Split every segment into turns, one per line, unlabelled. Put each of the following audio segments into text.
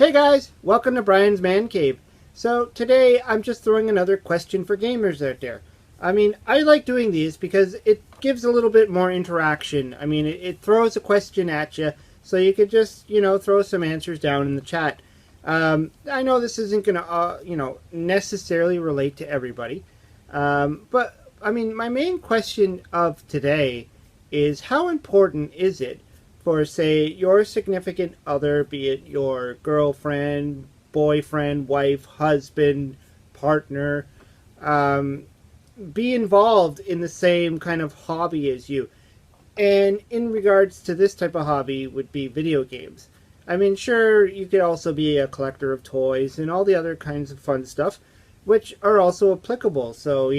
Hey guys, welcome to Brian's Man Cave. So today I'm just throwing another question for gamers out there. I like doing these because it gives a little bit more interaction. It throws a question at you, so you could just, throw some answers down in the chat. I know this isn't going to, necessarily relate to everybody. My main question of today is how important is it for, say, your significant other, be it your girlfriend, boyfriend, wife, husband, partner, be involved in the same kind of hobby as you. And in regards to this type of hobby would be video games. Sure, you could also be a collector of toys and all the other kinds of fun stuff, which are also applicable. So,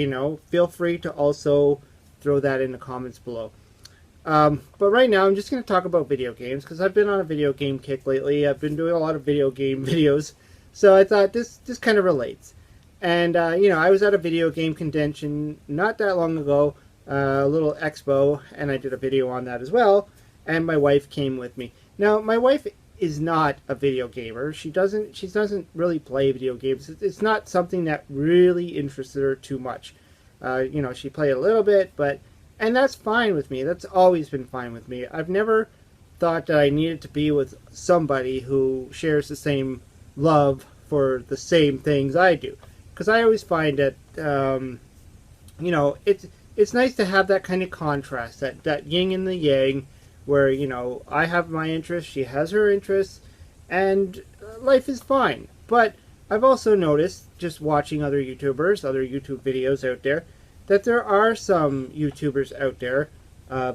feel free to also throw that in the comments below. But right now, I'm just going to talk about video games because I've been on a video game kick lately. I've been doing a lot of video game videos, so I thought this kind of relates. And I was at a video game convention not that long ago, a little expo, and I did a video on that as well. And my wife came with me. Now, my wife is not a video gamer. She doesn't really play video games. It's not something that really interested her too much. She played a little bit, and that's fine with me. That's always been fine with me. I've never thought that I needed to be with somebody who shares the same love for the same things I do. Because I always find that, it's nice to have that kind of contrast, that yin and the yang, where, I have my interests, she has her interests, and life is fine. But I've also noticed, just watching other YouTubers, other YouTube videos out there, that there are some YouTubers out there,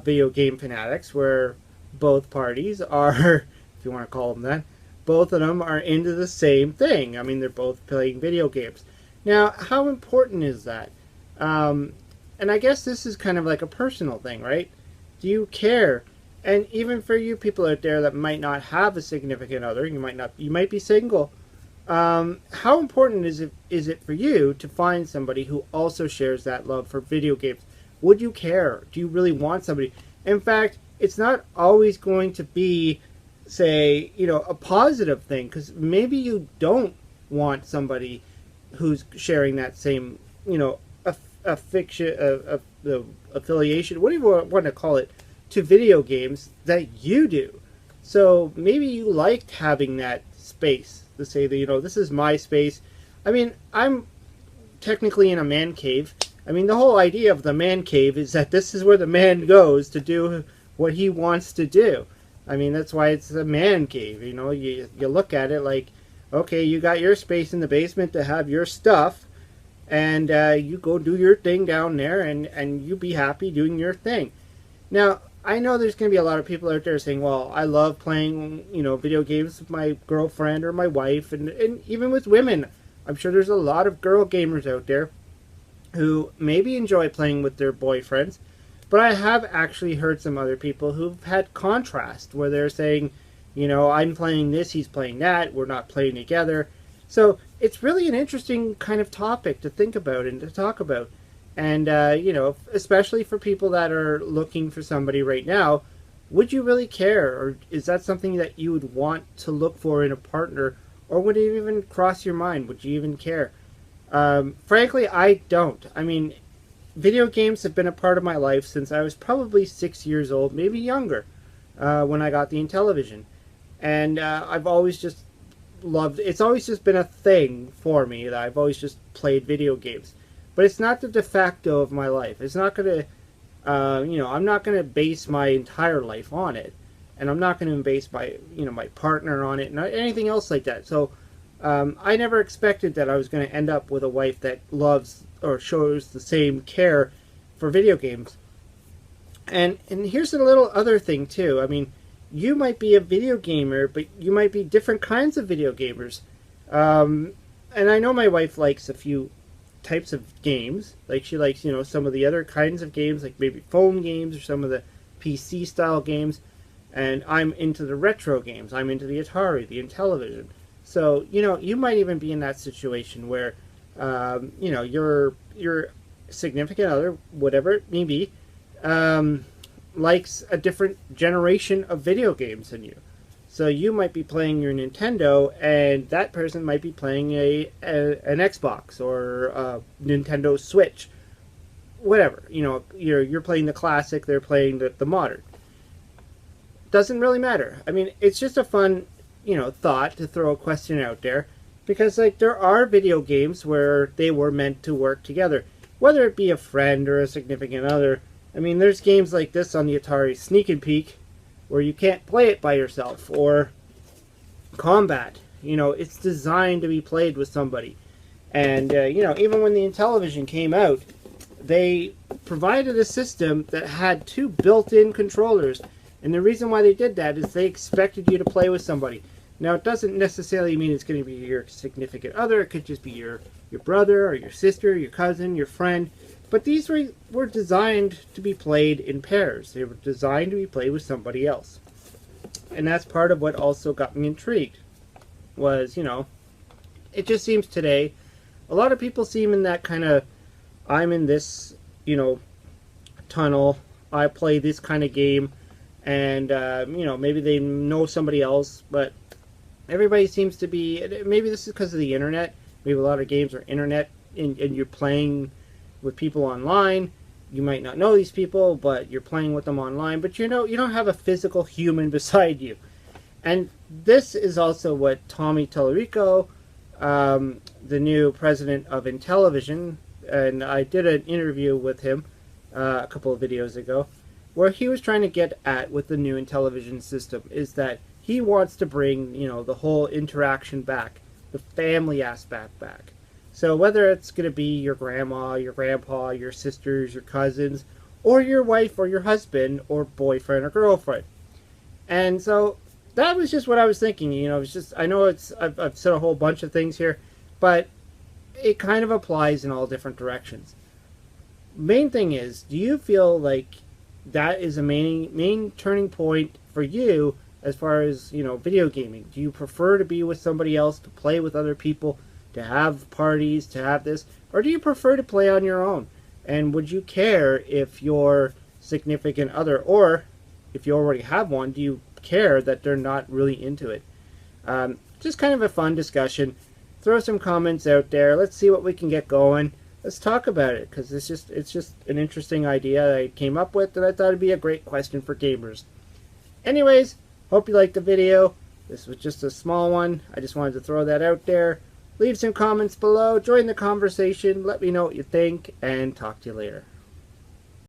video game fanatics, where both parties are, if you want to call them that, both of them are into the same thing. They're both playing video games. Now, how important is that? And I guess this is kind of like a personal thing, right? Do you care? And even for you people out there that might not have a significant other, you might be single. How important is it for you to find somebody who also shares that love for video games? Would you care? Do you really want somebody? In fact, it's not always going to be, say, a positive thing, because maybe you don't want somebody who's sharing that same, the affiliation, what do you want to call it, to video games that you do. So maybe you liked having that space to say that, this is my space. I'm technically in a man cave. The whole idea of the man cave is that this is where the man goes to do what he wants to do. That's why it's a man cave. You look at it like, okay, you got your space in the basement to have your stuff, and you go do your thing down there, and you be happy doing your thing. Now, I know there's going to be a lot of people out there saying, well, I love playing, video games with my girlfriend or my wife, and even with women. I'm sure there's a lot of girl gamers out there who maybe enjoy playing with their boyfriends, but I have actually heard some other people who've had contrast, where they're saying, I'm playing this, he's playing that, we're not playing together. So it's really an interesting kind of topic to think about and to talk about. And, especially for people that are looking for somebody right now, would you really care? Or is that something that you would want to look for in a partner? Or would it even cross your mind? Would you even care? Frankly, I don't. Video games have been a part of my life since I was probably 6 years old, maybe younger, when I got the Intellivison. And I've always just loved, it's always just been a thing for me that I've always just played video games. But it's not the de facto of my life. It's not going to, I'm not going to base my entire life on it. And I'm not going to base my, my partner on it, and anything else like that. So I never expected that I was going to end up with a wife that loves or shows the same care for video games. And here's a little other thing, too. You might be a video gamer, but you might be different kinds of video gamers. And I know my wife likes a few types of games. Like, she likes, some of the other kinds of games, like maybe phone games or some of the PC style games. And I'm into the retro games. I'm into the Atari, the Intellivision. So, you might even be in that situation where, your significant other, whatever it may be, likes a different generation of video games than you. So you might be playing your Nintendo, and that person might be playing an Xbox or a Nintendo Switch, whatever. You know, you're playing the classic, they're playing the modern. Doesn't really matter. I mean, it's just a fun, thought to throw a question out there, because like there are video games where they were meant to work together, whether it be a friend or a significant other. I mean, there's games like this on the Atari, Sneak and Peek, where you can't play it by yourself, or Combat. It's designed to be played with somebody. And, even when the Intellivision came out, they provided a system that had 2 built-in controllers. And the reason why they did that is they expected you to play with somebody. Now, it doesn't necessarily mean it's going to be your significant other. It could just be your brother or your sister, your cousin, your friend. But these were designed to be played in pairs. They were designed to be played with somebody else. And that's part of what also got me intrigued. Was, it just seems today, a lot of people seem in that kind of, I'm in this, tunnel, I play this kind of game, and, maybe they know somebody else, but everybody seems to be, maybe this is because of the internet, maybe a lot of games are internet, and you're playing with people online. You might not know these people, but you're playing with them online, but you don't have a physical human beside you. And this is also what Tommy Tallarico, the new president of Intellivision, and I did an interview with him a couple of videos ago, where he was trying to get at with the new Intellivision system, is that he wants to bring, the whole interaction back, the family aspect back. So whether it's going to be your grandma, your grandpa, your sisters, your cousins, or your wife or your husband or boyfriend or girlfriend. And so that was just what I was thinking. It's just, I know I've said a whole bunch of things here, but it kind of applies in all different directions. Main thing is, do you feel like that is a main turning point for you as far as, video gaming? Do you prefer to be with somebody else, to play with other people, to have parties, to have this? Or do you prefer to play on your own? And would you care if your significant other, or if you already have one, do you care that they're not really into it? Just kind of a fun discussion. Throw some comments out there. Let's see what we can get going. Let's talk about it, because it's just an interesting idea I came up with, and I thought it'd be a great question for gamers. Anyways, hope you liked the video. This was just a small one. I just wanted to throw that out there. Leave some comments below, join the conversation, let me know what you think, and talk to you later.